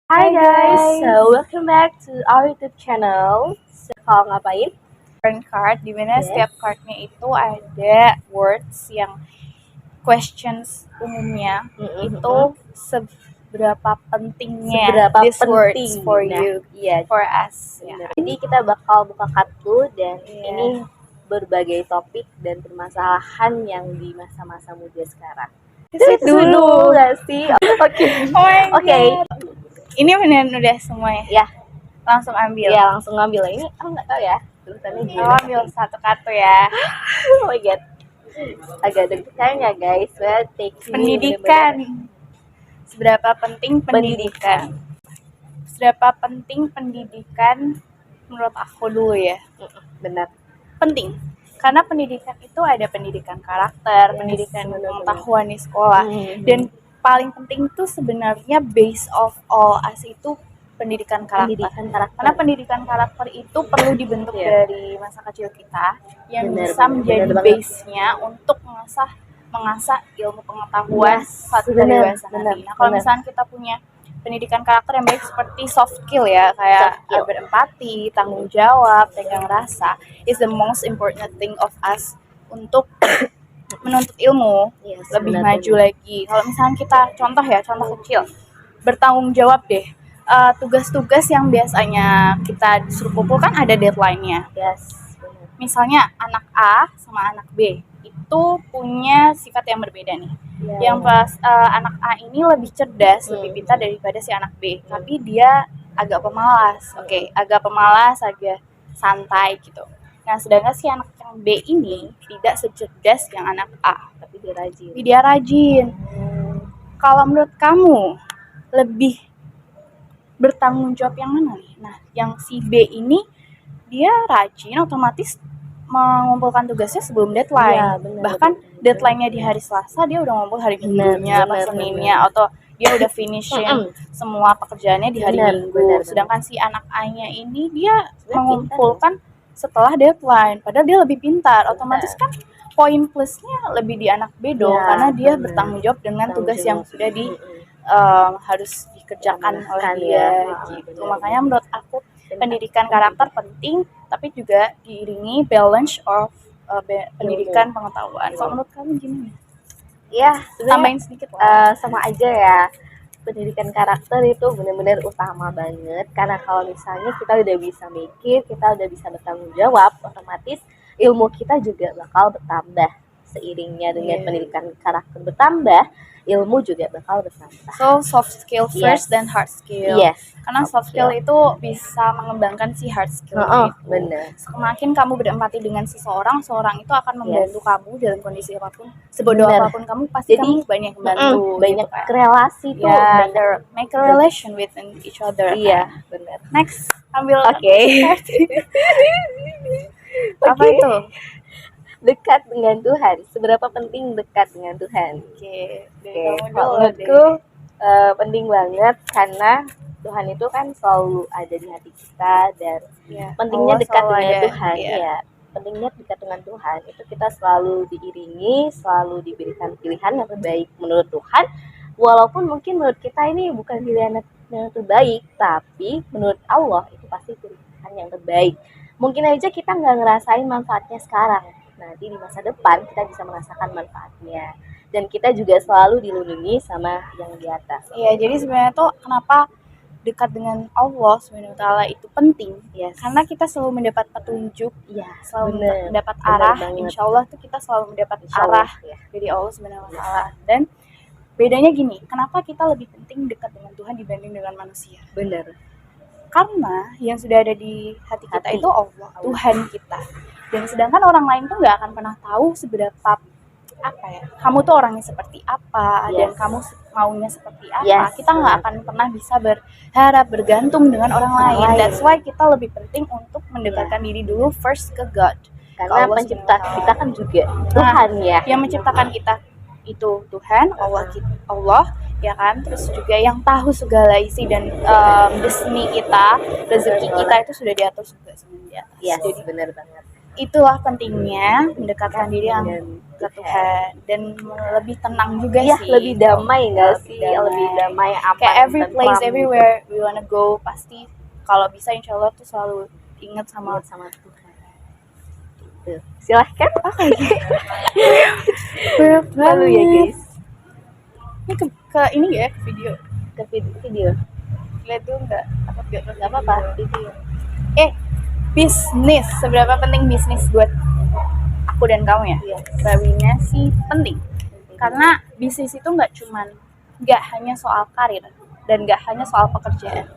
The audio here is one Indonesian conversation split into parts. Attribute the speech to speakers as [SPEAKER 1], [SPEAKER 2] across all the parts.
[SPEAKER 1] Hi
[SPEAKER 2] Hi
[SPEAKER 1] guys,
[SPEAKER 2] guys,
[SPEAKER 1] welcome back to our YouTube channel. Kalau ngapain?
[SPEAKER 2] Burn card di mana
[SPEAKER 1] Yes.
[SPEAKER 2] setiap cardnya itu ada words yang questions umumnya itu seberapa pentingnya
[SPEAKER 1] Seberapa
[SPEAKER 2] these words
[SPEAKER 1] penting?
[SPEAKER 2] for
[SPEAKER 1] Nah,
[SPEAKER 2] you,
[SPEAKER 1] iya.
[SPEAKER 2] for us.
[SPEAKER 1] Bener.
[SPEAKER 2] Ya.
[SPEAKER 1] Jadi kita bakal buka kartu dan
[SPEAKER 2] Iya.
[SPEAKER 1] ini berbagai topik dan permasalahan yang di masa-masa muda sekarang.
[SPEAKER 2] Sit dulu.
[SPEAKER 1] Gak sih? Oke.
[SPEAKER 2] Oh my
[SPEAKER 1] Oke.
[SPEAKER 2] God. Ini beneran udah semuanya.
[SPEAKER 1] Ya.
[SPEAKER 2] Langsung ambil.
[SPEAKER 1] Iya, langsung ngambil. Ini aku nggak tahu ya tulisannya
[SPEAKER 2] Oh,
[SPEAKER 1] gimana.
[SPEAKER 2] ambil satu kartu ya.
[SPEAKER 1] Oh my god. Agak deg-degan ya guys. Well, take me
[SPEAKER 2] Pendidikan.
[SPEAKER 1] bener-bener.
[SPEAKER 2] Seberapa penting pendidikan? Seberapa penting pendidikan menurut aku dulu ya?
[SPEAKER 1] Benar.
[SPEAKER 2] Penting. Karena pendidikan itu ada pendidikan karakter,
[SPEAKER 1] Yes,
[SPEAKER 2] pendidikan
[SPEAKER 1] benar-benar.
[SPEAKER 2] pengetahuan di sekolah. Dan paling penting itu sebenarnya base of all us itu pendidikan karakter.
[SPEAKER 1] Pendidikan karakter.
[SPEAKER 2] Karena pendidikan karakter itu perlu dibentuk
[SPEAKER 1] Iya.
[SPEAKER 2] dari masa kecil kita yang
[SPEAKER 1] Benar,
[SPEAKER 2] bisa menjadi
[SPEAKER 1] benar banget.
[SPEAKER 2] base-nya untuk mengasah ilmu pengetahuan
[SPEAKER 1] Yes,
[SPEAKER 2] saat kita
[SPEAKER 1] benar,
[SPEAKER 2] dewasa
[SPEAKER 1] benar,
[SPEAKER 2] nanti. Nah, kalau
[SPEAKER 1] benar.
[SPEAKER 2] misalnya kita punya pendidikan karakter yang baik seperti soft skill ya, kayak
[SPEAKER 1] Soft skill.
[SPEAKER 2] berempati, tanggung jawab, pegang rasa, is the most important thing of us untuk menuntut ilmu
[SPEAKER 1] Yes,
[SPEAKER 2] lebih
[SPEAKER 1] benar,
[SPEAKER 2] maju lagi. Kalau misalnya kita contoh kecil, bertanggung jawab deh. Tugas-tugas yang biasanya kita disuruh kumpulkan ada deadline-nya.
[SPEAKER 1] Yes, benar.
[SPEAKER 2] Misalnya anak A sama anak B itu punya sifat yang berbeda nih.
[SPEAKER 1] Ya.
[SPEAKER 2] Yang pas anak A ini lebih cerdas, lebih pintar daripada si anak B, tapi dia agak pemalas. Agak pemalas, agak santai gitu. Nah, sedangkan si anak yang B ini tidak secerdas yang anak A,
[SPEAKER 1] Tapi dia rajin.
[SPEAKER 2] tapi dia rajin. Kalau menurut kamu lebih bertanggung jawab yang mana nih? Nah, yang si B ini dia rajin, otomatis mengumpulkan tugasnya sebelum deadline.
[SPEAKER 1] Iya, benar,
[SPEAKER 2] Bahkan
[SPEAKER 1] benar.
[SPEAKER 2] deadline-nya di hari Selasa dia udah ngumpul hari Minggunya, pas
[SPEAKER 1] benar,
[SPEAKER 2] Seninnya, atau dia udah finishing semua pekerjaannya di hari
[SPEAKER 1] Benar,
[SPEAKER 2] Minggu.
[SPEAKER 1] benar.
[SPEAKER 2] Sedangkan si anak A-nya ini dia
[SPEAKER 1] Sebenarnya
[SPEAKER 2] mengumpulkan setelah deadline, padahal dia lebih pintar. Otomatis kan poin plusnya lebih di anak B dong,
[SPEAKER 1] Ya,
[SPEAKER 2] karena dia
[SPEAKER 1] benar.
[SPEAKER 2] bertanggung jawab dengan
[SPEAKER 1] Tanggung
[SPEAKER 2] tugas yang
[SPEAKER 1] jawab.
[SPEAKER 2] sudah harus dikerjakan oleh
[SPEAKER 1] Kan
[SPEAKER 2] dia
[SPEAKER 1] ya.
[SPEAKER 2] gitu.
[SPEAKER 1] Benar.
[SPEAKER 2] Makanya menurut aku pendidikan karakter penting, tapi juga diiringi balance of pendidikan pengetahuan. Kalau menurut kamu gimana?
[SPEAKER 1] Ya,
[SPEAKER 2] Tambahin
[SPEAKER 1] sebenarnya
[SPEAKER 2] sedikit lah.
[SPEAKER 1] sama aja ya. Pendidikan karakter itu benar-benar utama banget, karena kalau misalnya kita udah bisa mikir, kita udah bisa bertanggung jawab, otomatis ilmu kita juga bakal bertambah. Seiringnya dengan pendidikan karakter bertambah, ilmu juga bakal bertambah.
[SPEAKER 2] So soft skill first
[SPEAKER 1] Yes.
[SPEAKER 2] dan hard skill.
[SPEAKER 1] Yes.
[SPEAKER 2] Karena soft skill itu bisa mengembangkan si hard skill.
[SPEAKER 1] Benar.
[SPEAKER 2] Semakin kamu berempati dengan seseorang itu akan membantu
[SPEAKER 1] Yes.
[SPEAKER 2] kamu dalam kondisi apapun. Sebodoh
[SPEAKER 1] Benar.
[SPEAKER 2] apapun kamu, pasti
[SPEAKER 1] Jadi,
[SPEAKER 2] kamu banyak membantu.
[SPEAKER 1] banyak
[SPEAKER 2] gitu kan.
[SPEAKER 1] relasi tuh.
[SPEAKER 2] Ya,
[SPEAKER 1] benar.
[SPEAKER 2] make a relation within each other.
[SPEAKER 1] Iya,
[SPEAKER 2] kan.
[SPEAKER 1] benar.
[SPEAKER 2] Next, ambil.
[SPEAKER 1] Oke.
[SPEAKER 2] Apa
[SPEAKER 1] Oke.
[SPEAKER 2] itu?
[SPEAKER 1] Dekat dengan Tuhan. Seberapa penting dekat dengan Tuhan?
[SPEAKER 2] Oke,
[SPEAKER 1] Kalau menurutku penting banget, karena Tuhan itu kan selalu ada di hati kita, dan pentingnya
[SPEAKER 2] Allah
[SPEAKER 1] dekat
[SPEAKER 2] selalu
[SPEAKER 1] dengan
[SPEAKER 2] ada,
[SPEAKER 1] Tuhan.
[SPEAKER 2] iya.
[SPEAKER 1] Ya, pentingnya dekat dengan Tuhan itu kita selalu diiringi, selalu diberikan pilihan yang terbaik menurut Tuhan. Walaupun mungkin menurut kita ini bukan pilihan yang terbaik, tapi menurut Allah itu pasti pilihan yang terbaik. Mungkin aja kita nggak ngerasain manfaatnya sekarang, nanti di masa depan kita bisa merasakan manfaatnya, dan kita juga selalu dilindungi sama yang di atas.
[SPEAKER 2] Iya, jadi sebenarnya tuh kenapa dekat dengan Allah Subhanahu wa taala itu penting?
[SPEAKER 1] Yes.
[SPEAKER 2] Karena kita selalu mendapat petunjuk,
[SPEAKER 1] Iya,
[SPEAKER 2] selalu
[SPEAKER 1] bener.
[SPEAKER 2] mendapat
[SPEAKER 1] Bener
[SPEAKER 2] arah.
[SPEAKER 1] banget.
[SPEAKER 2] Insya Allah tuh kita selalu mendapat
[SPEAKER 1] Insya Allah,
[SPEAKER 2] arah
[SPEAKER 1] ya.
[SPEAKER 2] dari Allah Subhanahu wa taala. Dan bedanya gini, kenapa kita lebih penting dekat dengan Tuhan dibanding dengan manusia?
[SPEAKER 1] Bener.
[SPEAKER 2] Karena yang sudah ada di hati kita
[SPEAKER 1] Hati.
[SPEAKER 2] itu Allah, Tuhan kita. Dan sedangkan orang lain tuh nggak akan pernah tahu seberapa kamu tuh orangnya seperti apa,
[SPEAKER 1] Yes.
[SPEAKER 2] dan kamu maunya seperti apa.
[SPEAKER 1] Yes,
[SPEAKER 2] Kita nggak akan pernah bisa berharap bergantung dengan orang lain. That's why kita lebih penting untuk mendekatkan diri dulu first ke God.
[SPEAKER 1] Karena
[SPEAKER 2] Allah
[SPEAKER 1] pencipta
[SPEAKER 2] Subhanahu wa
[SPEAKER 1] kita kan juga Tuhan ya.
[SPEAKER 2] Yang menciptakan kita itu Tuhan, Allah ya kan. Terus juga yang tahu segala isi dan destiny kita, rezeki kita itu sudah diatur juga sama di atas.
[SPEAKER 1] Yes,
[SPEAKER 2] Jadi
[SPEAKER 1] bener banget.
[SPEAKER 2] itulah pentingnya mendekatkan diri yang ke Tuhan dan lebih tenang juga
[SPEAKER 1] Iya,
[SPEAKER 2] sih.
[SPEAKER 1] lebih damai nggak
[SPEAKER 2] Lebih
[SPEAKER 1] sih?
[SPEAKER 2] damai.
[SPEAKER 1] Lebih damai apa?
[SPEAKER 2] Kayak every
[SPEAKER 1] tentram
[SPEAKER 2] place,
[SPEAKER 1] gitu.
[SPEAKER 2] everywhere we wanna go, pasti kalau bisa insya Allah tuh selalu ingat sama
[SPEAKER 1] Ingat sama Tuhan. Tuh, silahkan. Lalu ya guys,
[SPEAKER 2] Ini ke ini ya, ke video.
[SPEAKER 1] ke video.
[SPEAKER 2] Lihat dulu nggak? Apa
[SPEAKER 1] Nggak apa-apa, video.
[SPEAKER 2] Bisnis, seberapa penting bisnis buat aku dan kamu ya?
[SPEAKER 1] Iya.
[SPEAKER 2] Baginya sih penting. Karena bisnis itu nggak hanya soal karir dan nggak hanya soal pekerjaan.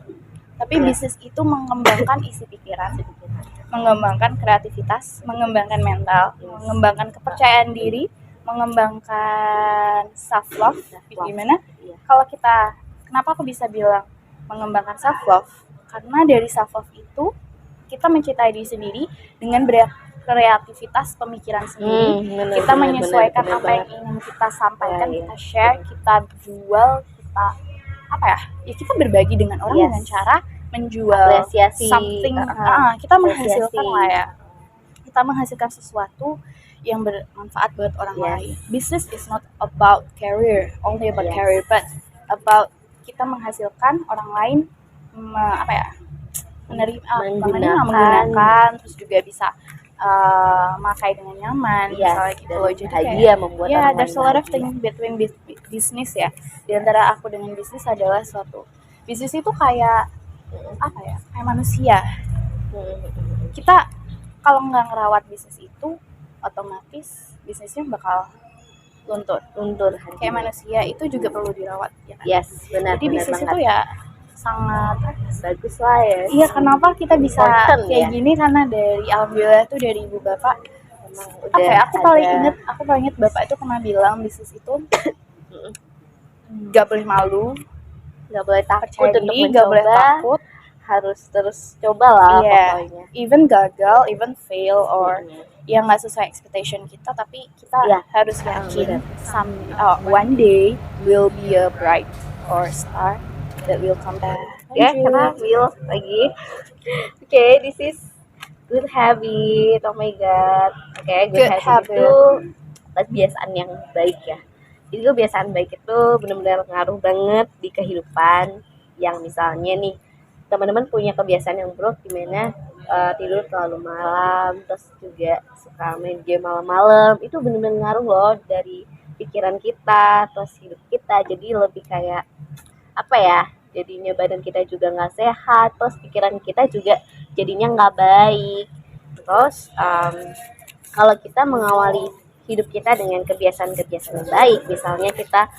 [SPEAKER 2] Tapi bisnis itu mengembangkan isi pikiran, mengembangkan kreativitas, mengembangkan mental, mengembangkan kepercayaan diri, mengembangkan self love. Gimana? Kalau kenapa aku bisa bilang mengembangkan self love? Karena dari self love itu kita mencintai diri sendiri dengan kreativitas pemikiran sendiri. Kita menyesuaikan apa yang ingin kita sampaikan, kita share, kita jual, kita kita berbagi dengan orang dengan cara menjual something. Kita menghasilkan lah ya. Kita menghasilkan sesuatu yang bermanfaat buat orang lain. Business is not about career, only about career, but about kita menghasilkan orang lain menggunakan, terus juga bisa makai dengan nyaman, misalnya gitu loh. Jadi kayak
[SPEAKER 1] membuat
[SPEAKER 2] there's a lot of things between business ya. Di antara aku dengan bisnis adalah suatu bisnis itu kayak kayak manusia. Kita kalau nggak ngerawat bisnis itu, otomatis bisnisnya bakal luntur. Kayak manusia itu juga perlu dirawat ya kan?
[SPEAKER 1] Yes, benar.
[SPEAKER 2] Jadi bisnis itu ya sangat
[SPEAKER 1] bagus lah ya.
[SPEAKER 2] Iya, kenapa kita bisa kayak gini? Karena dari alhamdulillah tuh dari ibu bapak. Aku paling inget bapak itu pernah bilang bisnis itu nggak boleh malu, nggak boleh takut untuk mencoba, nggak boleh takut, harus terus coba lah pokoknya. Even gagal, even fail or yang nggak sesuai expectation kita, tapi kita harus yakin one day will be a bright or star that will come back.
[SPEAKER 1] Karena will lagi. This is good habit. Oh my god. Good habit itu kebiasaan yang baik ya. Jadi kebiasaan baik itu benar-benar ngaruh banget di kehidupan. Yang misalnya nih, teman-teman punya kebiasaan yang buruk di mana tidur terlalu malam, terus juga suka main game malam-malam. Itu benar-benar ngaruh loh dari pikiran kita, terus hidup kita. Jadi lebih kayak jadinya badan kita juga nggak sehat, terus pikiran kita juga jadinya nggak baik. Terus kalau kita mengawali hidup kita dengan kebiasaan-kebiasaan yang baik, misalnya kita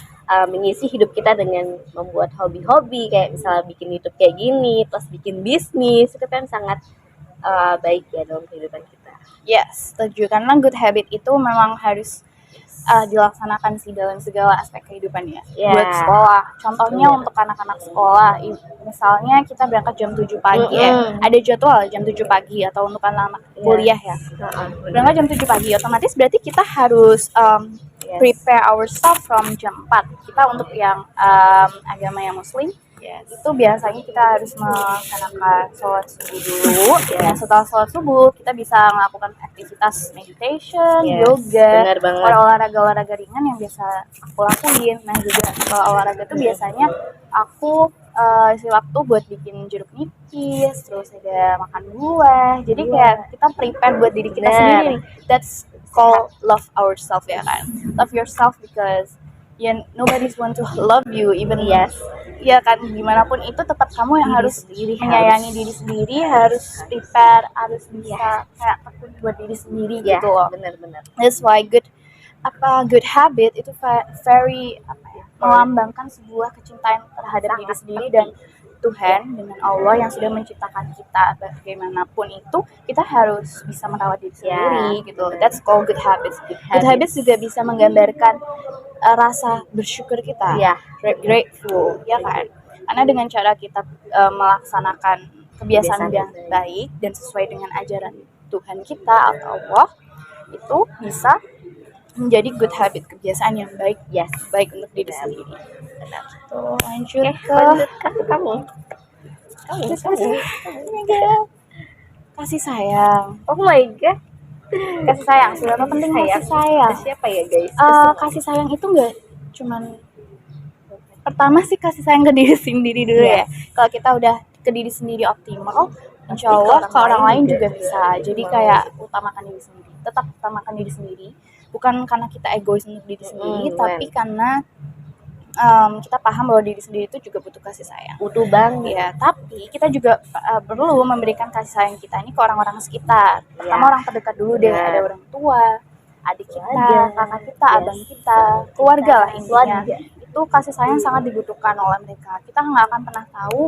[SPEAKER 1] mengisi hidup kita dengan membuat hobi-hobi, kayak misalnya bikin YouTube kayak gini, terus bikin bisnis, itu kan sangat baik ya dalam kehidupan kita.
[SPEAKER 2] Yes, setuju. Karena good habit itu memang harus dilaksanakan sih dalam segala aspek kehidupan ya. Buat sekolah, contohnya untuk anak-anak sekolah, misalnya kita berangkat jam 7 pagi ada jadwal jam 7 pagi, atau untuk anak-anak kuliah ya, berangkat jam 7 pagi, otomatis berarti kita harus prepare ourselves from jam 4. Kita untuk yang agama yang muslim, itu biasanya kita harus melaksanakan sholat subuh dulu. Nah, setelah sholat subuh kita bisa melakukan aktivitas meditation, yoga, olahraga ringan yang biasa aku lakuin. Nah, juga kalau olahraga tuh biasanya aku isi waktu buat bikin jeruk nipis, terus ada makan buah. Jadi kayak kita prepare buat diri kita sendiri. That's called love ourselves ya kan. Love yourself because nobody's want to love you even ya kan, gimana pun itu tetap kamu yang harus menyayangi diri sendiri, harus prepare, harus bisa kayak tekun buat diri sendiri gitu loh.
[SPEAKER 1] Benar-benar.
[SPEAKER 2] That's why good habit itu very melambangkan sebuah kecintaan terhadap diri sendiri dan Tuhan, dengan Allah yang sudah menciptakan kita. Bagaimanapun itu kita harus bisa merawat diri sendiri gitu. That's called good habits. Good habits juga bisa menggambarkan rasa bersyukur kita, grateful, ya kan? Karena dengan cara kita melaksanakan kebiasaan yang baik dan sesuai dengan ajaran Tuhan kita atau Allah, itu bisa menjadi good habit, kebiasaan yang baik, baik untuk diri sendiri. Tuh, lanjut ke
[SPEAKER 1] kamu.
[SPEAKER 2] Kasih sayang.
[SPEAKER 1] Oh my god.
[SPEAKER 2] Kasih sayang, seberapa penting kasih sayang?
[SPEAKER 1] Ke siapa ya guys?
[SPEAKER 2] Kasih sayang itu nggak cuman, pertama sih kasih sayang ke diri sendiri dulu ya. Kalau kita udah ke diri sendiri optimal, insya Allah ke orang lain juga bisa. Jadi kayak utamakan diri sendiri, tetap utamakan diri sendiri. Bukan karena kita egois untuk diri sendiri, tapi karena kita paham bahwa diri sendiri itu juga butuh kasih sayang.
[SPEAKER 1] Butuh banget.
[SPEAKER 2] Ya, tapi kita juga perlu memberikan kasih sayang kita ini ke orang-orang sekitar. Pertama orang terdekat dulu deh, ada orang tua, adik kita, kakak kita, abang kita, keluarga lah intinya. Itu kasih sayang sangat dibutuhkan oleh mereka. Kita nggak akan pernah tahu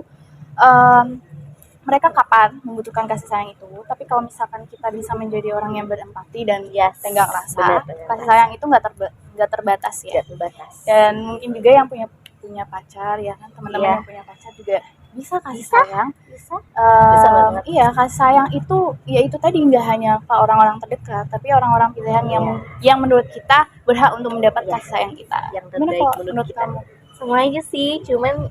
[SPEAKER 2] mereka kapan membutuhkan kasih sayang itu. Tapi kalau misalkan kita bisa menjadi orang yang berempati dan tenggang rasa, kasih sayang itu nggak terbatas ya. Dan mungkin juga yang punya pacar ya kan, teman-teman yang punya pacar juga bisa kasih sayang. Bisa banget. Iya, kasih sayang itu ya itu tadi nggak hanya ke orang-orang terdekat, tapi orang-orang pilihan yang menurut kita berhak untuk mendapat kasih sayang kita.
[SPEAKER 1] Yang terbaik menurut kamu? Semua aja sih, cuman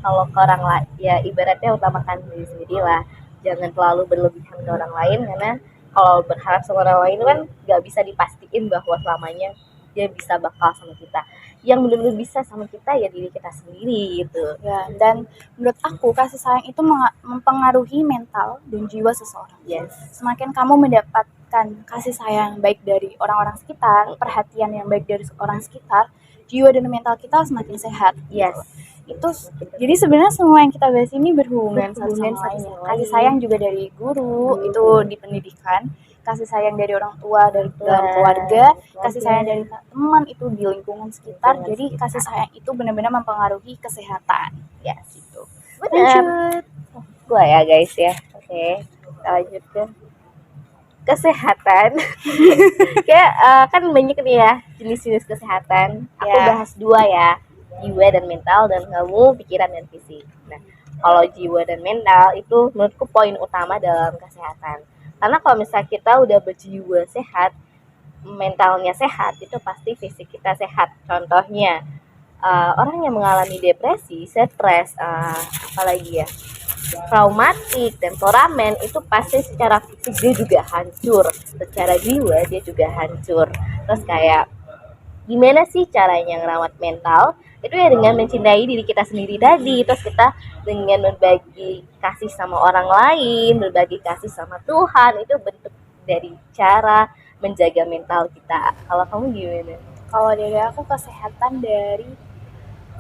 [SPEAKER 1] kalau ke orang lain ya ibaratnya utamakan diri sendiri lah, jangan terlalu berlebihan ke orang lain, karena kalau berharap sama orang lain kan nggak bisa dipastiin bahwa selamanya dia bisa bakal sama kita. Yang benar-benar bisa sama kita ya diri kita sendiri gitu
[SPEAKER 2] ya. Dan menurut aku kasih sayang itu mempengaruhi mental dan jiwa seseorang. Semakin kamu mendapatkan kasih sayang baik dari orang-orang sekitar, perhatian yang baik dari orang sekitar, jiwa dan mental kita semakin sehat. Itu jadi sebenarnya semua yang kita bahas ini berhubungan satu sama lain. Kasih sayang juga dari guru itu di pendidikan, kasih sayang dari orang tua dari dalam keluarga, kasih sayang dari teman itu di lingkungan sekitar. Jadi kasih sayang itu benar-benar mempengaruhi kesehatan. Gitu.
[SPEAKER 1] Lanjut. Gua ya guys ya. Oke, kita lanjut ke kesehatan. Kayak kan banyak nih ya jenis-jenis kesehatan. Aku bahas 2 ya, jiwa dan mental, dan kamu pikiran dan fisik. Nah, kalau jiwa dan mental itu menurutku poin utama dalam kesehatan. Karena kalau misalnya kita udah berjiwa sehat, mentalnya sehat, itu pasti fisik kita sehat. Contohnya orang yang mengalami depresi, stres, apalagi ya, traumatik, temperamen, itu pasti secara fisik dia juga hancur, secara jiwa dia juga hancur. Terus kayak gimana sih caranya ngerawat mental? Itu ya dengan mencintai diri kita sendiri tadi. Terus kita dengan berbagi kasih sama orang lain, berbagi kasih sama Tuhan, itu bentuk dari cara menjaga mental kita. Kalau kamu gimana?
[SPEAKER 2] Kalau dari aku kesehatan dari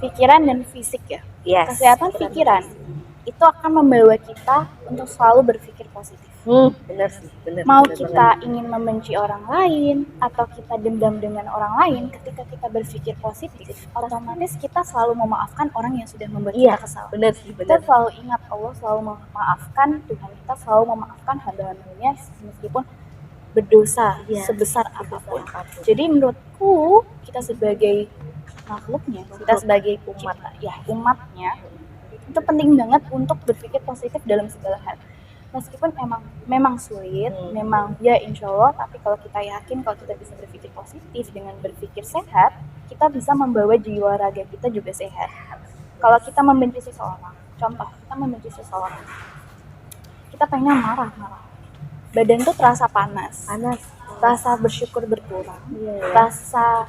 [SPEAKER 2] pikiran dan fisik ya. Kesehatan pikiran itu akan membawa kita untuk selalu berpikir positif.
[SPEAKER 1] Benar sih, benar.
[SPEAKER 2] Mau kita ingin membenci orang lain atau kita dendam dengan orang lain, ketika kita berpikir positif, otomatis kita selalu memaafkan orang yang sudah membuat kita kesal.
[SPEAKER 1] Benar sih,
[SPEAKER 2] benar. Kita selalu ingat Allah selalu memaafkan, Tuhan kita selalu memaafkan hamba-hambanya meskipun berdosa sebesar apapun. Jadi menurutku kita sebagai makhluknya, kita sebagai umatnya, itu penting banget untuk berpikir positif dalam segala hal. Meskipun memang sulit, memang ya insya Allah, tapi kalau kita yakin, kalau kita bisa berpikir positif dengan berpikir sehat, kita bisa membawa jiwa raga kita juga sehat. Kalau kita membenci seseorang, contoh kita membenci seseorang, kita pengen marah, badan tuh terasa panas, rasa bersyukur berkurang, rasa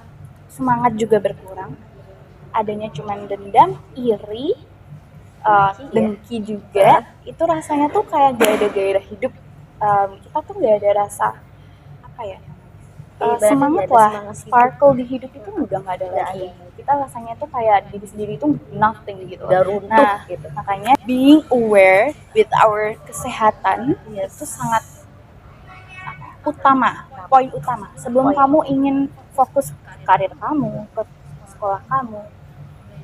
[SPEAKER 2] semangat juga berkurang, adanya cuman dendam, iri, dengki juga, itu rasanya tuh kayak gak ada gairah hidup. Kita tuh gak ada rasa semangat lah, sparkle di hidup itu udah gak ada lagi. Kita rasanya tuh kayak diri sendiri itu nothing gitu. Nah, makanya being aware with our kesehatan itu sangat utama, poin utama. Sebelum kamu ingin fokus ke karir kamu, ke sekolah kamu,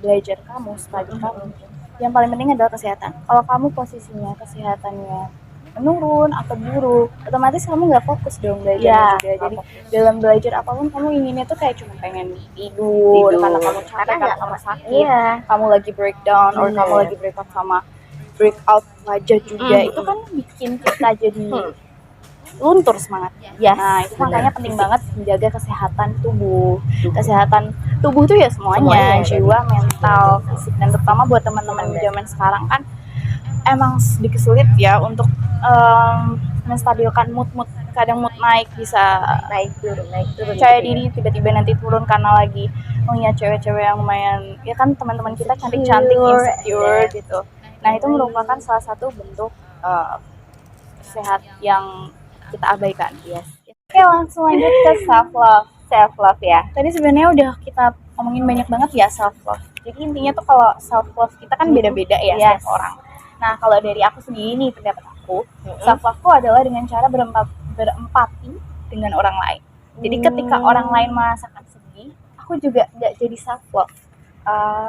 [SPEAKER 2] belajar kamu, studi kamu, yang paling penting adalah kesehatan. Kalau kamu posisinya kesehatannya menurun atau buruk, otomatis kamu nggak fokus dong belajar juga. Jadi dalam belajar apapun kamu inginnya tuh kayak cuma pengen tidur karena kamu capek, karena kamu sakit, kamu lagi breakdown, or kamu lagi breakout wajah juga. Itu kan bikin kita jadi luntur semangatnya. Nah, itu makanya penting banget menjaga kesehatan tubuh. Kesehatan tubuh tuh ya semuanya, jiwa, mental, fisik, dan terutama buat teman-teman zaman sekarang kan emang sedikit sulit ya untuk menstabilkan mood kadang mood naik bisa
[SPEAKER 1] naik turun
[SPEAKER 2] percaya
[SPEAKER 1] gitu ya.
[SPEAKER 2] diri, tiba-tiba nanti turun karena lagi cewek-cewek yang lumayan ya kan, teman-teman kita cantik-cantik, insecure gitu. Nah itu merupakan salah satu bentuk sehat yang kita abaikan.
[SPEAKER 1] Yes.
[SPEAKER 2] Oke, langsung lanjut ke self love ya. Tadi sebenarnya udah kita ngomongin banyak banget ya self love. Jadi intinya tuh kalau self love kita kan beda-beda ya setiap orang. Nah kalau dari aku sendiri nih, pendapat aku, self love ku adalah dengan cara berempati dengan orang lain. Jadi ketika orang lain merasakan sedih, aku juga nggak jadi self love.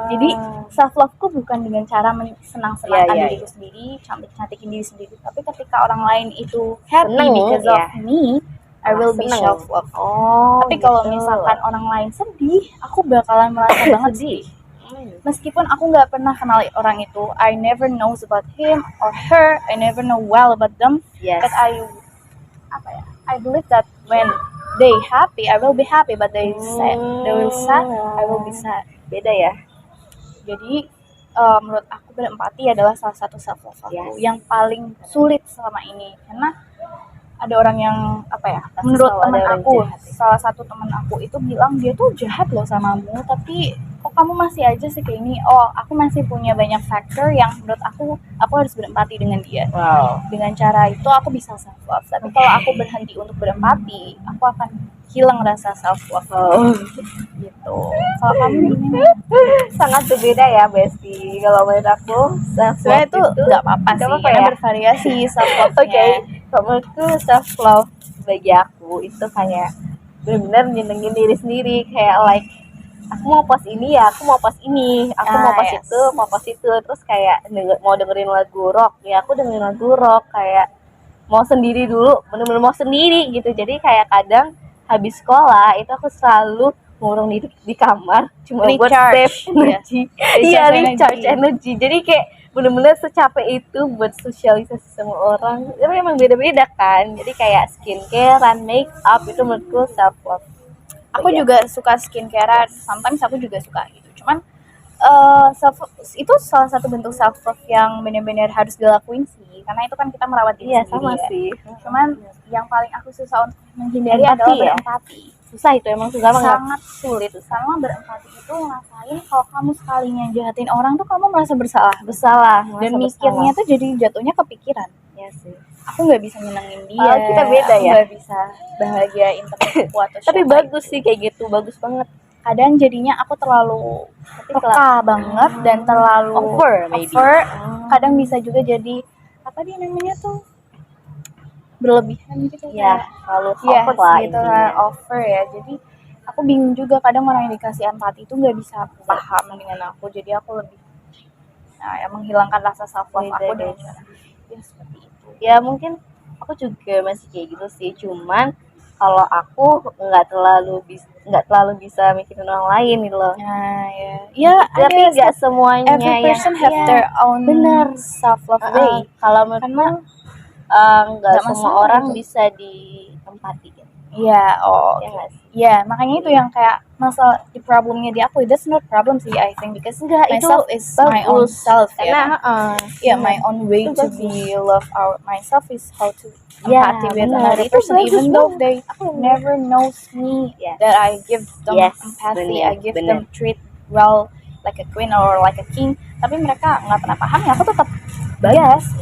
[SPEAKER 2] Jadi self love-ku bukan dengan cara senang-senangkan diriku sendiri, cantik-cantikin diri sendiri, tapi ketika orang lain itu happy because of me, I will be self love. Tapi kalau misalkan orang lain sedih, aku bakalan merasa banget sedih. Meskipun aku nggak pernah kenal orang itu, I never knows about him or her, I never know well about them, but I believe that when they happy, I will be happy, but they will sad, I will be sad.
[SPEAKER 1] Beda ya.
[SPEAKER 2] Jadi menurut aku berempati adalah salah satu self love aku yang paling sulit selama ini, karena ada orang yang menurut teman aku, salah satu teman aku itu bilang dia tuh jahat loh samamu, tapi kok kamu masih aja sih kayak ini. Aku masih punya banyak faktor yang menurut aku harus berempati dengan dia. Dengan cara itu aku bisa self love. Tapi kalau aku berhenti untuk berempati, aku akan hilang rasa self love. Gitu. Kalau kamu gimana?
[SPEAKER 1] Sangat berbeda ya, Besti. Kalau menurut aku self love
[SPEAKER 2] itu nggak apa-apa sih, karena bervariasi self love-nya.
[SPEAKER 1] Menurutku self love bagi aku itu kayak benar-benar nyenengin diri sendiri, kayak aku mau post ini ya, aku mau post ini, aku mau post itu, mau post itu, terus kayak mau dengerin lagu rock ya, aku dengerin lagu rock, kayak mau sendiri dulu, bener-bener mau sendiri gitu. Jadi kayak kadang habis sekolah itu aku selalu ngurung diri di kamar cuma buat save energy, recharge energy. Jadi kayak bener-bener secapek itu buat sosialisasi sama orang. Tapi emang beda-beda kan, jadi kayak skincare, make up itu menurutku self love.
[SPEAKER 2] Aku juga suka skincare, sometimes aku juga suka gitu. Cuman itu salah satu bentuk self love yang benar-benar harus dilakuin sih, karena itu kan kita merawat diri sendiri. Cuman yang paling aku susah untuk menghindari adalah berempati. Susah itu, emang susah banget. Sangat sulit. Sama berempati itu ngerasain kalau kamu sekalinya jahatin orang tuh kamu merasa bersalah dan mikirnya tuh jadi jatuhnya kepikiran. Iya sih. Aku nggak bisa nyenengin dia.
[SPEAKER 1] Kita beda ya.
[SPEAKER 2] Nggak bisa bahagiain temanku atau
[SPEAKER 1] tapi bagus sih kayak gitu, bagus banget.
[SPEAKER 2] Kadang jadinya aku terlalu peka banget dan terlalu over. Kadang bisa juga jadi berlebihan gitu
[SPEAKER 1] ya, terlalu over
[SPEAKER 2] gitu over ya. Jadi aku bingung juga, kadang orang yang dikasih empati itu nggak bisa paham dengan aku, jadi aku lebih menghilangkan rasa self love aku dengan cara seperti itu.
[SPEAKER 1] Ya mungkin aku juga masih kayak gitu sih, cuman kalau aku nggak terlalu bisa mikirin orang lain gitu loh. Tapi nggak semuanya.
[SPEAKER 2] Every person have their own self love way.
[SPEAKER 1] Kalau menurutku nggak semua orang bisa diempati gitu.
[SPEAKER 2] Makanya itu yang kayak masalah di problemnya di aku. That's not problem sih, I think, because myself is my own self. My own way to be love myself is how to empathy with another person, even though they never knows me, that I give them empathy, I give them treat well like a queen or like a king. Tapi mereka nggak pernah paham ya, aku tetap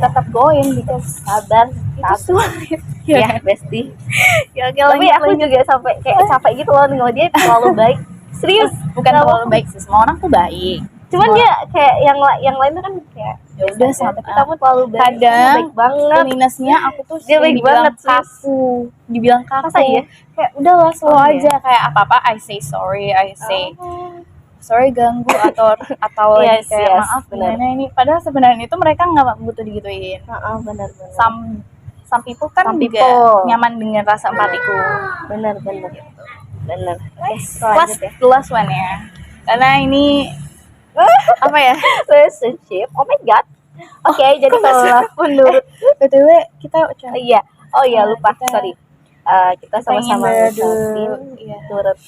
[SPEAKER 2] tetap going because sabar itu sulit.
[SPEAKER 1] Besti. Tapi aku juga sampai kayak capek gitu loh dengan dia, terlalu baik. Serius,
[SPEAKER 2] bukan terlalu baik sih, semua orang tuh baik.
[SPEAKER 1] Cuman dia kayak yang lain tuh kan kayak
[SPEAKER 2] udah sampai
[SPEAKER 1] kita pun terlalu baik.
[SPEAKER 2] Kadang
[SPEAKER 1] baik banget.
[SPEAKER 2] Minusnya aku tuh
[SPEAKER 1] dia baik banget,
[SPEAKER 2] dibilang kaku. Kayak udahlah slow aja, kayak apa-apa I say sorry, I say sorry ganggu atau kayak maaf gimana ini, padahal sebenarnya itu mereka nggak butuh digituin.
[SPEAKER 1] Benar.
[SPEAKER 2] Some people kan juga nyaman dengan rasa empatiku.
[SPEAKER 1] Benar.
[SPEAKER 2] The last one ya, karena ini
[SPEAKER 1] relationship. Oh my god. Oke, jadi kalau menurut
[SPEAKER 2] btw kita
[SPEAKER 1] lupa, sorry. Kita sama-sama ngucapin turut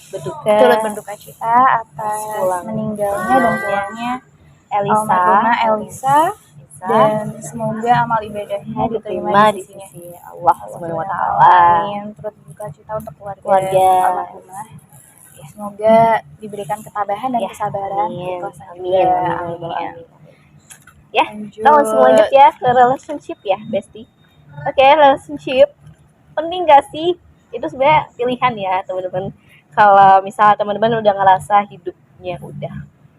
[SPEAKER 1] berduka
[SPEAKER 2] cita atas meninggalnya dan pulangnya
[SPEAKER 1] Elisa
[SPEAKER 2] dan semoga amal ibadahnya diterima di sisi
[SPEAKER 1] Allah Subhanahu wa taala.
[SPEAKER 2] Amin. Turut berduka cita untuk
[SPEAKER 1] Keluarga
[SPEAKER 2] almarhumah. Ya, semoga diberikan ketabahan dan kesabaran.
[SPEAKER 1] Amin.
[SPEAKER 2] Keikhlasan
[SPEAKER 1] Amin.
[SPEAKER 2] juga.
[SPEAKER 1] Amin. Ya,
[SPEAKER 2] Lanjut.
[SPEAKER 1] kita langsung lanjut ya ke relationship ya, Besti. Oke, relationship penting gak sih? Itu sebenarnya pilihan ya, teman-teman. Kalau misalnya teman-teman udah ngerasa hidupnya udah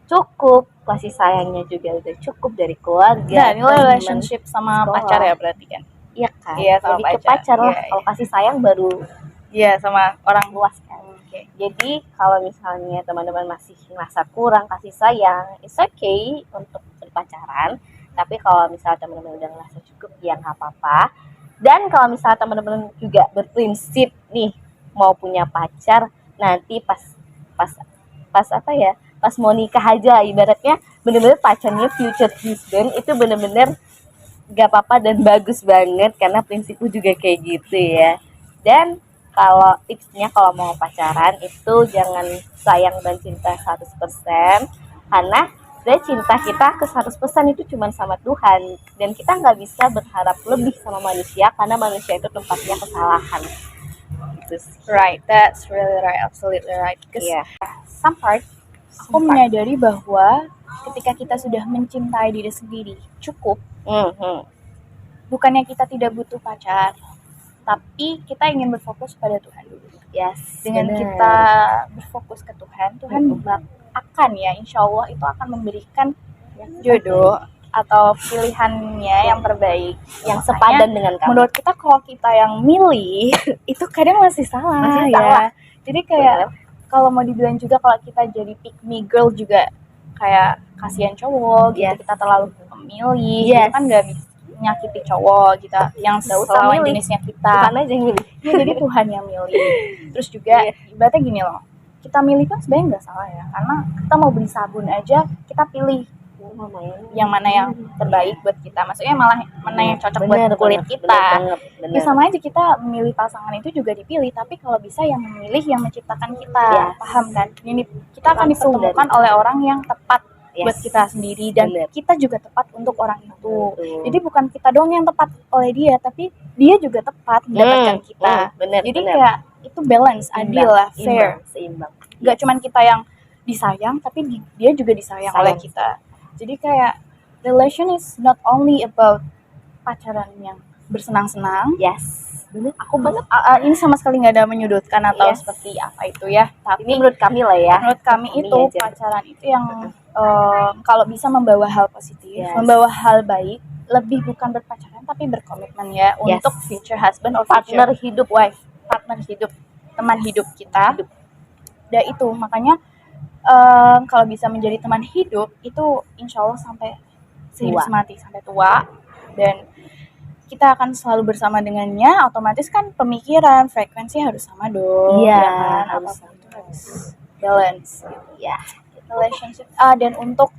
[SPEAKER 1] cukup, kasih sayangnya juga udah cukup dari keluarga.
[SPEAKER 2] Nah, ini relationship sama
[SPEAKER 1] sekolah.
[SPEAKER 2] Pacar ya berarti kan?
[SPEAKER 1] Iya kan?
[SPEAKER 2] Iya, sama
[SPEAKER 1] lebih ke
[SPEAKER 2] pacar.
[SPEAKER 1] pacar lah.
[SPEAKER 2] Iya,
[SPEAKER 1] Kalau kasih sayang baru
[SPEAKER 2] sama orang
[SPEAKER 1] luas kan.
[SPEAKER 2] Oke.
[SPEAKER 1] Jadi kalau misalnya teman-teman masih merasa kurang kasih sayang, it's okay untuk berpacaran. Tapi kalau misalnya teman-teman udah ngerasa cukup, ya nggak apa-apa. Dan kalau misalnya teman-teman juga berprinsip nih mau punya pacar, nanti pas apa ya? Pas mau nikah aja, ibaratnya bener-bener pacarnya future husband itu bener-bener gak apa-apa dan bagus banget karena prinsipku juga kayak gitu ya. Dan kalau tipsnya kalau mau pacaran itu jangan sayang dan cinta 100% karena cinta kita ke 100% itu cuma sama Tuhan dan kita nggak bisa berharap lebih sama manusia karena manusia itu tempatnya kesalahan. Gitu sih.
[SPEAKER 2] Right, that's really right, absolutely right. Because some part aku menyadari bahwa ketika kita sudah mencintai diri sendiri cukup, bukannya kita tidak butuh pacar, tapi kita ingin berfokus pada Tuhan dulu.
[SPEAKER 1] Yes,
[SPEAKER 2] dengan
[SPEAKER 1] bener.
[SPEAKER 2] kita berfokus ke Tuhan akan ya insya Allah itu akan memberikan jodoh atau pilihannya yang terbaik,
[SPEAKER 1] yang sepadan dengan kamu.
[SPEAKER 2] Menurut kita kalau kita yang milih itu kadang masih salah ya. Jadi kayak kalau mau dibilang juga kalau kita jadi pick me girl juga kayak kasihan cowok gitu, kita terlalu memilih itu kan nggak bisa nyakiti cowok kita yang selawan jenisnya kita.
[SPEAKER 1] Tuhan aja yang milih.
[SPEAKER 2] Ya, jadi Tuhan yang milih. Terus juga ibaratnya gini loh, kita milih kan sebenarnya nggak salah ya, karena kita mau beli sabun aja kita pilih yang mana yang terbaik buat kita, maksudnya malah mana yang cocok buat kulit kita. Ya sama aja kita memilih pasangan itu juga dipilih, tapi kalau bisa yang memilih yang menciptakan kita, paham kan? Ini kita akan dipertemukan oleh orang yang tepat buat kita sendiri dan kita juga tepat untuk orang itu. Jadi bukan kita doang yang tepat oleh dia, tapi dia juga tepat mendapatkan kita. Jadi kayak itu balance, adil lah, fair,
[SPEAKER 1] seimbang.
[SPEAKER 2] Gak cuman kita yang disayang, tapi dia juga disayang oleh kita. Jadi kayak relation is not only about pacaran yang bersenang-senang.
[SPEAKER 1] Bener.
[SPEAKER 2] Aku banget ini sama sekali nggak ada menyudutkan atau seperti apa itu ya. Tapi
[SPEAKER 1] ini menurut kami lah ya.
[SPEAKER 2] Menurut kami itu pacaran itu yang kalau bisa membawa hal positif, membawa hal baik, lebih bukan berpacaran tapi berkomitmen ya untuk future husband or
[SPEAKER 1] partner hidup,
[SPEAKER 2] partner hidup, teman hidup kita. Dan itu makanya kalau bisa menjadi teman hidup itu insya Allah sampai sehidup semati, sampai tua, dan kita akan selalu bersama dengannya. Otomatis kan pemikiran, frekuensi harus sama dong.
[SPEAKER 1] Iya,
[SPEAKER 2] harus balance gitu. Relationship. Dan untuk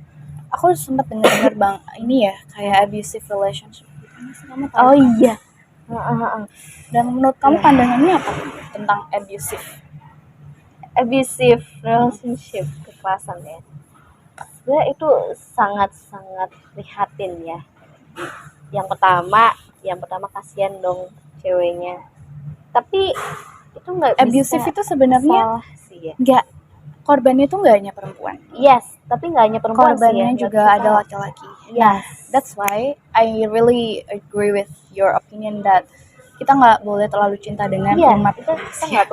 [SPEAKER 2] aku sempat dengar bang ini ya kayak abusive relationship gitu. Kamu tahu?
[SPEAKER 1] Oh iya.
[SPEAKER 2] Dan menurut kamu pandangannya apa tentang
[SPEAKER 1] abusive relationship, kekerasan ya? Sebenarnya itu sangat-sangat prihatin ya. Yang pertama kasihan dong ceweknya. Tapi itu nggak
[SPEAKER 2] abusive itu sebenarnya
[SPEAKER 1] sih ya.
[SPEAKER 2] Nggak, korbannya itu nggak hanya perempuan.
[SPEAKER 1] Tapi nggak hanya perempuan
[SPEAKER 2] korbannya
[SPEAKER 1] sih ya.
[SPEAKER 2] Juga ada laki-laki. That's why I really agree with your opinion that kita nggak boleh terlalu cinta dengan umat manusia.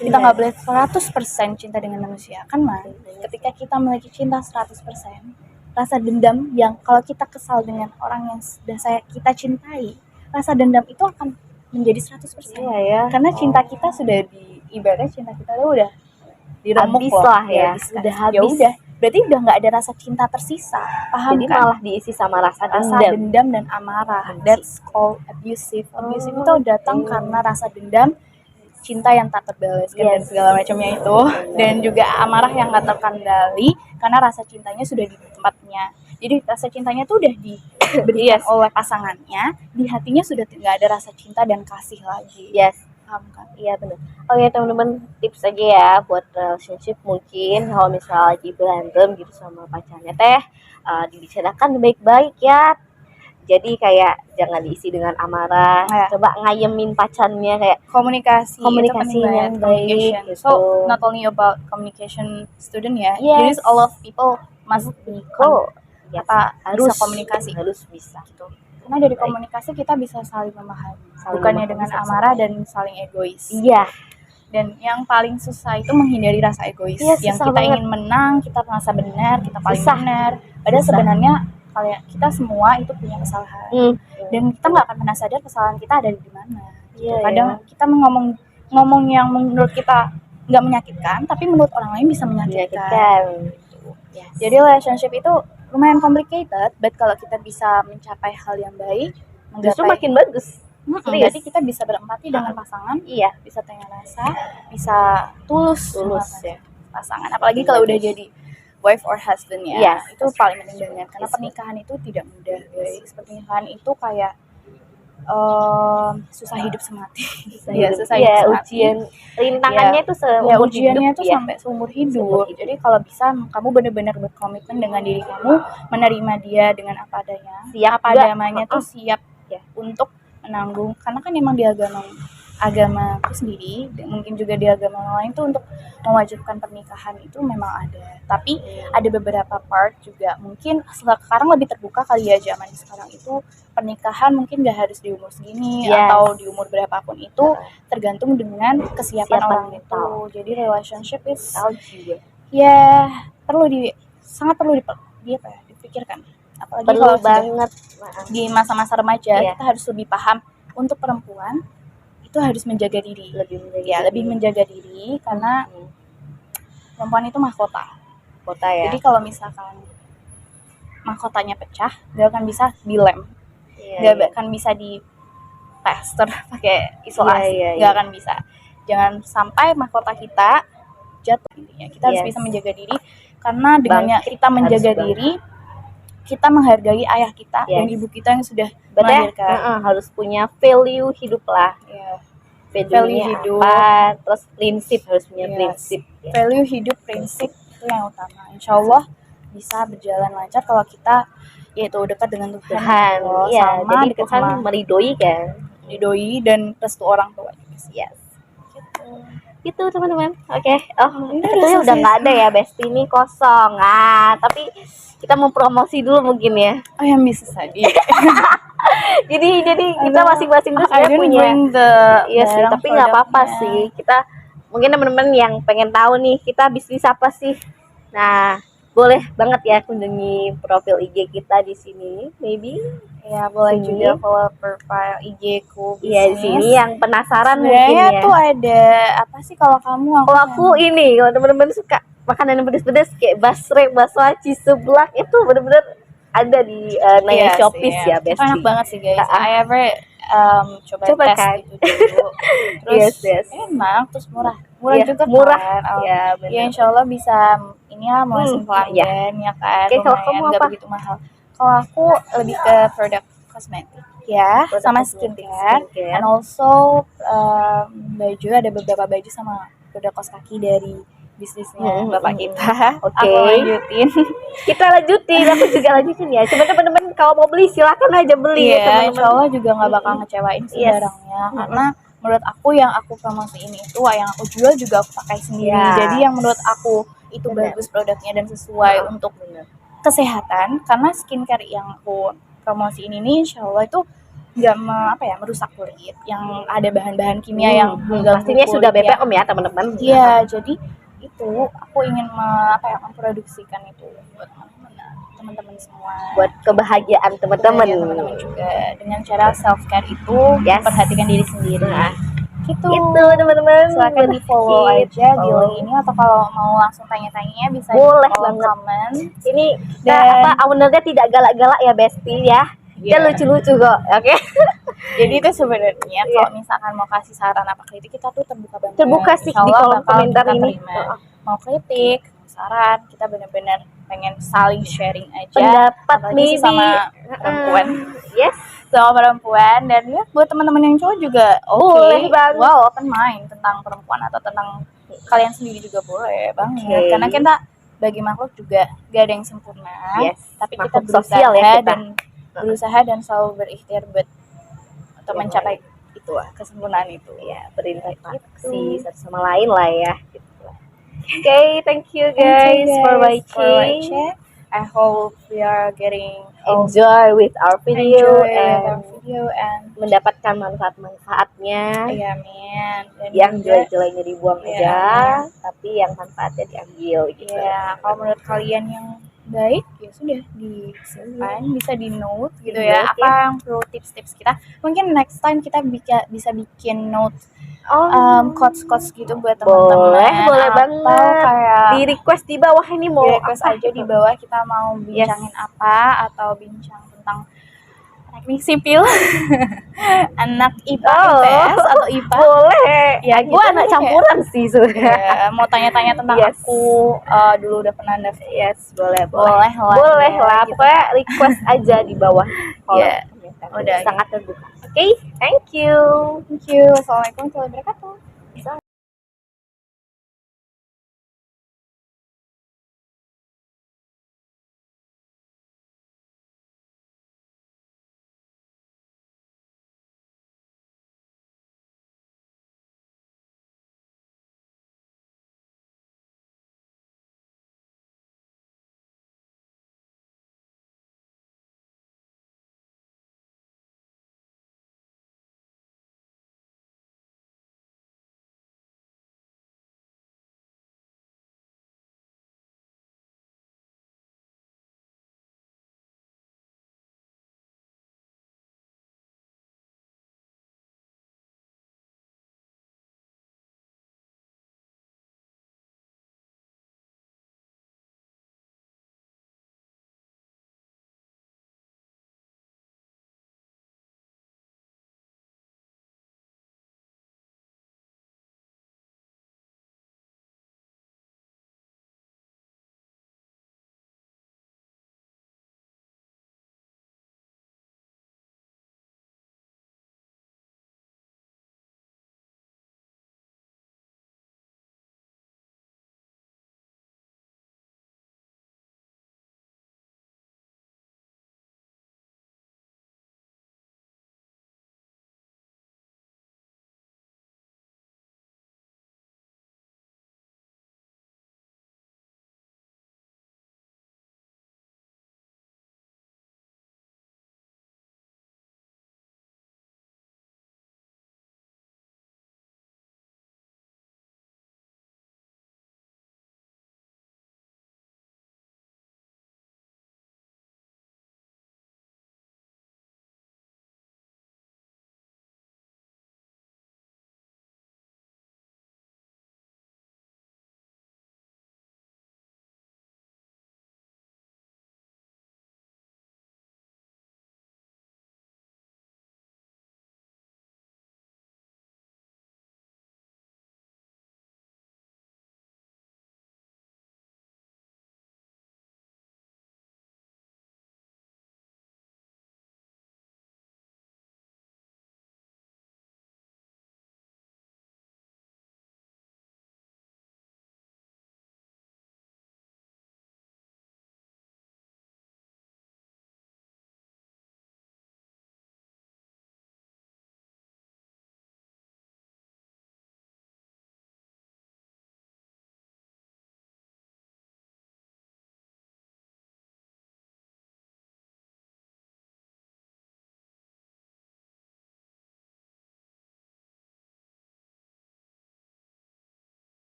[SPEAKER 2] Kita nggak boleh 100% cinta dengan manusia. Kan mah ketika kita memiliki cinta 100%, rasa dendam yang kalau kita kesal dengan orang yang sudah kita cintai, rasa dendam itu akan menjadi 100%. Karena cinta kita sudah ibaratnya cinta kita udah diremuk
[SPEAKER 1] lah ya. Udah habis.
[SPEAKER 2] Berarti udah nggak ada rasa cinta tersisa, paham?
[SPEAKER 1] Jadi
[SPEAKER 2] kan?
[SPEAKER 1] malah diisi sama rasa
[SPEAKER 2] dendam dan amarah. That's called abusive. Abusive itu datang karena rasa dendam, cinta yang tak terbalaskan dan segala macamnya itu, dan juga amarah yang nggak terkendali karena rasa cintanya sudah di tempatnya. Jadi rasa cintanya tuh udah diberikan oleh pasangannya, di hatinya sudah nggak ada rasa cinta dan kasih lagi. Paham kan?
[SPEAKER 1] Iya benar. Oke teman-teman, tips aja ya buat relationship, mungkin kalau misalnya lagi berantem gitu sama pacarnya dibicarakan baik-baik ya. Jadi kayak jangan diisi dengan amarah.
[SPEAKER 2] Ya.
[SPEAKER 1] Coba ngayemin pacarnya kayak
[SPEAKER 2] Komunikasi itu
[SPEAKER 1] komunikasi
[SPEAKER 2] penting banget,
[SPEAKER 1] yang baik
[SPEAKER 2] communication.
[SPEAKER 1] gitu.
[SPEAKER 2] So not only about communication student ya,
[SPEAKER 1] Yes.
[SPEAKER 2] just all of people must be
[SPEAKER 1] Yes,
[SPEAKER 2] bisa komunikasi
[SPEAKER 1] harus bisa.
[SPEAKER 2] gitu. Karena dari
[SPEAKER 1] Baik.
[SPEAKER 2] komunikasi kita bisa saling memahami,
[SPEAKER 1] Saling
[SPEAKER 2] bukannya
[SPEAKER 1] memahami
[SPEAKER 2] dengan
[SPEAKER 1] satu sama
[SPEAKER 2] amarah
[SPEAKER 1] lain.
[SPEAKER 2] dan saling egois.
[SPEAKER 1] Iya,
[SPEAKER 2] Dan yang paling susah itu menghindari rasa egois.
[SPEAKER 1] Iya,
[SPEAKER 2] Yang
[SPEAKER 1] susah
[SPEAKER 2] kita
[SPEAKER 1] banget.
[SPEAKER 2] ingin menang, kita merasa benar, kita paling
[SPEAKER 1] Susah.
[SPEAKER 2] benar. Padahal
[SPEAKER 1] Susah.
[SPEAKER 2] sebenarnya kita semua itu punya kesalahan. Dan kita nggak akan pernah sadar kesalahan kita ada di mana.
[SPEAKER 1] Iya,
[SPEAKER 2] Kadang kita ngomong yang menurut kita nggak menyakitkan, tapi menurut orang lain bisa menyakitkan.
[SPEAKER 1] menyakitkan. Yes.
[SPEAKER 2] Jadi relationship itu lumayan complicated, but kalau kita bisa mencapai hal yang baik,
[SPEAKER 1] Justru makin bagus. Serius.
[SPEAKER 2] jadi kita bisa berempati dengan pasangan,
[SPEAKER 1] Iya,
[SPEAKER 2] bisa tengah rasa, bisa tulus
[SPEAKER 1] ya.
[SPEAKER 2] pasangan. Apalagi kalau udah jadi wife or husband ya,
[SPEAKER 1] Iya.
[SPEAKER 2] itu paling penting banget. Karena
[SPEAKER 1] Yes.
[SPEAKER 2] pernikahan itu tidak mudah, guys. Pernikahan itu kayak susah hidup semati. Iya, susah hidup semati.
[SPEAKER 1] Ujian rintangannya itu seumur
[SPEAKER 2] ujiannya
[SPEAKER 1] hidup
[SPEAKER 2] tuh
[SPEAKER 1] ya.
[SPEAKER 2] sampai seumur hidup.
[SPEAKER 1] Seumur hidup.
[SPEAKER 2] Jadi kalau bisa kamu benar-benar berkomitmen dengan diri kamu, menerima dia dengan apa adanya.
[SPEAKER 1] Siap
[SPEAKER 2] apa
[SPEAKER 1] juga.
[SPEAKER 2] adanya tuh siap ya untuk menanggung. Karena kan emang di agamaku sendiri, dan mungkin juga di agama lain tuh untuk mewajibkan pernikahan itu memang ada. Tapi ada beberapa part juga mungkin sekarang lebih terbuka kali ya zaman sekarang itu pernikahan mungkin gak harus di umur segini atau di umur berapapun itu, tergantung dengan kesiapan orang itu. Jadi relationship is ya sangat perlu dipikirkan. Apalagi
[SPEAKER 1] Perlu
[SPEAKER 2] kalau
[SPEAKER 1] banget
[SPEAKER 2] di masa-masa remaja kita harus lebih paham untuk perempuan itu harus menjaga diri, lebih menjaga diri karena perempuan itu mahkota ya. Jadi kalau misalkan mahkotanya pecah, gak akan bisa dilem, gak akan bisa di plaster pakai isolasi, gak akan bisa. Jangan sampai mahkota kita jatuh intinya. Kita harus bisa menjaga diri karena dengannya kita menjaga diri, kita menghargai ayah kita dan ibu kita yang sudah melahirkan.
[SPEAKER 1] Harus punya value hidup lah.
[SPEAKER 2] Value hidup,
[SPEAKER 1] apa, terus prinsip harus punya prinsip.
[SPEAKER 2] Value hidup, prinsip itu yang utama. Insya Allah bisa berjalan lancar kalau kita yaitu dekat dengan Tuhan.
[SPEAKER 1] Iya,
[SPEAKER 2] sama
[SPEAKER 1] jadi Tuhan meridoi kan.
[SPEAKER 2] Meridoi dan restu orang tua.
[SPEAKER 1] Yes. Gitu teman-teman. Oke. Sebetulnya udah nggak ada ya, Besti ini kosong. Tapi kita mau promosi dulu mungkin ya.
[SPEAKER 2] Oh, yang bisa tadi.
[SPEAKER 1] jadi kita masing-masing tuh sebenarnya punya. Iya sih, tapi nggak apa-apa sih. Kita mungkin teman-teman yang pengen tahu nih kita bisnis apa sih. Nah, boleh banget ya kunjungi profil IG kita di sini, maybe.
[SPEAKER 2] Ya, boleh juga follow profile IG ku.
[SPEAKER 1] Iya, di sini yang penasaran
[SPEAKER 2] sebenarnya
[SPEAKER 1] mungkin ya.
[SPEAKER 2] Tuh ada apa sih kalau kamu?
[SPEAKER 1] Kalau aku ini, kalau teman-teman suka makanan yang pedas-pedas kayak basrek, bakso aci, seblak itu benar-benar ada di Naya Shopee ya, Besti.
[SPEAKER 2] Enak banget sih guys. I ever coba tes
[SPEAKER 1] kan?
[SPEAKER 2] gitu dulu. Terus enak, terus murah juga kan. Ya, insya Allah bisa ini ya mau langsung pelanggan ya kan.
[SPEAKER 1] Oke, kalau kamu
[SPEAKER 2] nggak begitu mahal. Kalau aku lebih ke produk kosmetik ya, sama skincare, and also baju, ada beberapa baju sama produk kaos kaki dari bisnisnya bapak kita. Aku lanjutin.
[SPEAKER 1] Kita lanjutin, aku juga lanjutin ya. Coba teman-teman kalau mau beli silakan aja beli ya teman-teman.
[SPEAKER 2] Insya Allah juga nggak bakal ngecewain sih barangnya, karena menurut aku yang aku promosiin itu, yang aku jual juga aku pakai sendiri. Jadi yang menurut aku itu bagus produknya dan sesuai untuk kesehatan, karena skincare yang aku promosiin ini insya Allah itu nggak merusak kulit yang ada bahan-bahan kimia yang
[SPEAKER 1] pastinya sudah BPOM ya teman-teman.
[SPEAKER 2] Iya, jadi itu aku ingin memproduksikan itu buat teman-teman semua,
[SPEAKER 1] buat kebahagiaan teman-teman
[SPEAKER 2] juga dengan cara self care itu perhatikan diri sendiri. Gitu
[SPEAKER 1] teman-teman,
[SPEAKER 2] silakan di follow aja di link ini, atau kalau mau langsung tanya-tanya bisa
[SPEAKER 1] boleh
[SPEAKER 2] banget komen.
[SPEAKER 1] Ini ownernya tidak galak-galak ya Besti ya. Dia lucu-lucu kok. Oke.
[SPEAKER 2] Jadi itu sebenarnya kalau misalkan mau kasih saran apa kritik, kita tuh terbuka banget.
[SPEAKER 1] Terbuka sih di kolom komentar ini.
[SPEAKER 2] Mau kritik, saran, kita benar-benar pengen saling sharing aja
[SPEAKER 1] pendapat nih
[SPEAKER 2] sama perempuan.
[SPEAKER 1] Yes.
[SPEAKER 2] Sama perempuan, dan ya buat teman-teman yang cowok juga
[SPEAKER 1] boleh banget.
[SPEAKER 2] Wow, open mind tentang perempuan atau tentang kalian sendiri juga boleh banget. Karena kita bagi makhluk juga gak ada yang sempurna. Tapi kita berusaha ya, dan berusaha dan selalu berikhtiar buat untuk
[SPEAKER 1] Yang
[SPEAKER 2] mencapai itu kesempurnaan itu.
[SPEAKER 1] Ya, berinteraksi
[SPEAKER 2] Gitu.
[SPEAKER 1] satu sama lain lah ya. Gitu. Oke, thank you
[SPEAKER 2] Thank you
[SPEAKER 1] guys for
[SPEAKER 2] guys for
[SPEAKER 1] watching.
[SPEAKER 2] watching. I hope we are getting
[SPEAKER 1] Enjoy with our video
[SPEAKER 2] enjoy with our
[SPEAKER 1] and
[SPEAKER 2] video and
[SPEAKER 1] mendapatkan manfaat-manfaatnya.
[SPEAKER 2] ya men. Dan
[SPEAKER 1] Yang
[SPEAKER 2] juga
[SPEAKER 1] jelek-jeleknya dibuang
[SPEAKER 2] ya,
[SPEAKER 1] aja,
[SPEAKER 2] amin.
[SPEAKER 1] tapi yang manfaatnya diambil gitu.
[SPEAKER 2] Ya, kalau menurut kalian yang baik ya sudah disimpan, bisa di note gitu ya.
[SPEAKER 1] Di-note,
[SPEAKER 2] Apa yang perlu tips-tips kita? Mungkin next time kita bisa bikin note quotes-quotes gitu buat teman-teman.
[SPEAKER 1] Boleh
[SPEAKER 2] atau
[SPEAKER 1] banget.
[SPEAKER 2] kayak
[SPEAKER 1] Di request di bawah ini mau
[SPEAKER 2] di request
[SPEAKER 1] apa
[SPEAKER 2] aja
[SPEAKER 1] gitu.
[SPEAKER 2] di bawah kita mau bincangin apa atau bincang tentang teknik sipil anak IPA IPS atau IPA.
[SPEAKER 1] Boleh.
[SPEAKER 2] Ya,
[SPEAKER 1] Gue
[SPEAKER 2] kita
[SPEAKER 1] anak
[SPEAKER 2] kayak-
[SPEAKER 1] campuran sih sebenarnya.
[SPEAKER 2] Ya, mau tanya-tanya tentang
[SPEAKER 1] Yes.
[SPEAKER 2] aku dulu udah pernah daftar.
[SPEAKER 1] Yes, boleh.
[SPEAKER 2] Boleh lah.
[SPEAKER 1] Boleh
[SPEAKER 2] ya,
[SPEAKER 1] lah.
[SPEAKER 2] gitu.
[SPEAKER 1] Pokoknya request aja di bawah kolom
[SPEAKER 2] Ya,
[SPEAKER 1] komentar.
[SPEAKER 2] udah.
[SPEAKER 1] Sangat terbuka. Oke, thank you.
[SPEAKER 2] Thank you. Wassalamualaikum warahmatullahi wabarakatuh.